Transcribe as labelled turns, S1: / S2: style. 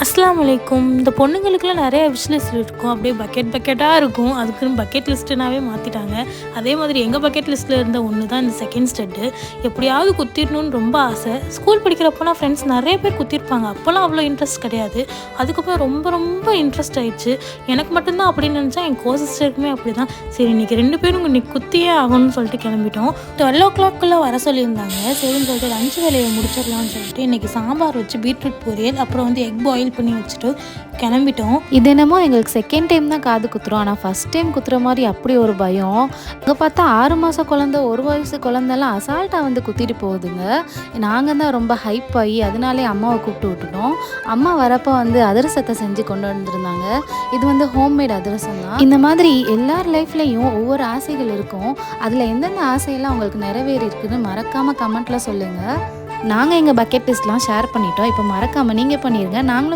S1: அஸ்ஸலாமு அலைக்கும். இந்த பொண்ணுங்களுக்குலாம் நெறைய விஷ் லிஸ்ட் இருக்கும். அப்படியே பக்கெட்டா இருக்கும். அதுக்குன்னு பக்கெட் லிஸ்ட்டுனாவே மாத்திட்டாங்க. அதே மாதிரி எங்க பக்கெட் லிஸ்ட்ல இருந்த ஒண்ணு தான் இந்த செகண்ட் ஸ்டெட்டு. எப்படியாவது குத்திரணும்னு ரொம்ப ஆசை. ஸ்கூல் படிக்கிறப்போலாம் ஃப்ரெண்ட்ஸ் நெறைய பேர் குத்திருப்பாங்க. அப்போலாம் அவ்வளோ இன்ட்ரெஸ்ட் கிடையாது. அதுக்கப்புறம் ரொம்ப ரொம்ப இன்ட்ரெஸ்ட் ஆயிடுச்சு. எனக்கு மட்டும் தான் அப்படின்னு நினச்சா, என் கோ சிஸ்டருக்குமே அப்படிதான். சரி இன்னைக்கு 2 பேரும் இன்னைக்கு குத்தியே ஆகணும்னு சொல்லிட்டு கிளம்பிட்டோம். 12:00 வர சொல்லியிருந்தாங்க. சரின்னு சொல்லிட்டு லஞ்ச் வேலையை முடிச்சிடலாம்னு சொல்லிட்டு இன்னைக்கு சாம்பார் வச்சு பீட்ரூட் பொரியல், அப்புறம் வந்து எக் பாயில் பண்ணி வச்சுட்டு கிளம்பிட்டோம்.
S2: இது என்னமோ எங்களுக்கு செகண்ட் டைம் தான் காது குத்துறோம். ஆனால் ஃபஸ்ட் டைம் குத்துற மாதிரி அப்படி ஒரு பயம். அங்கே பார்த்தா 6 மாதம் குழந்த, 1 வயசு குழந்தெல்லாம் அசால்ட்டாக வந்து குத்திட்டு போகுதுங்க. நாங்கள் தான் ரொம்ப ஹைப் ஆகி அதனாலே அம்மாவை கூப்பிட்டு விட்டுட்டோம். அம்மா வரப்போ வந்து அதிரசத்தை செஞ்சு கொண்டு வந்திருந்தாங்க. இது வந்து ஹோம்மேட் அதிரசம் தான். இந்த மாதிரி எல்லார் லைஃப்லேயும் ஒவ்வொரு ஆசைகள் இருக்கும். அதில் எந்தெந்த ஆசையெல்லாம் உங்களுக்கு நிறைவேறி இருக்குன்னு மறக்காமல் கமெண்ட்டில் சொல்லுங்கள். நாங்கள் எங்கள் பக்கெட் லிஸ்ட்லாம் ஷேர் பண்ணிட்டோம். இப்போ மறக்காமல் நீங்கள் பண்ணிடுங்க. நாங்களும்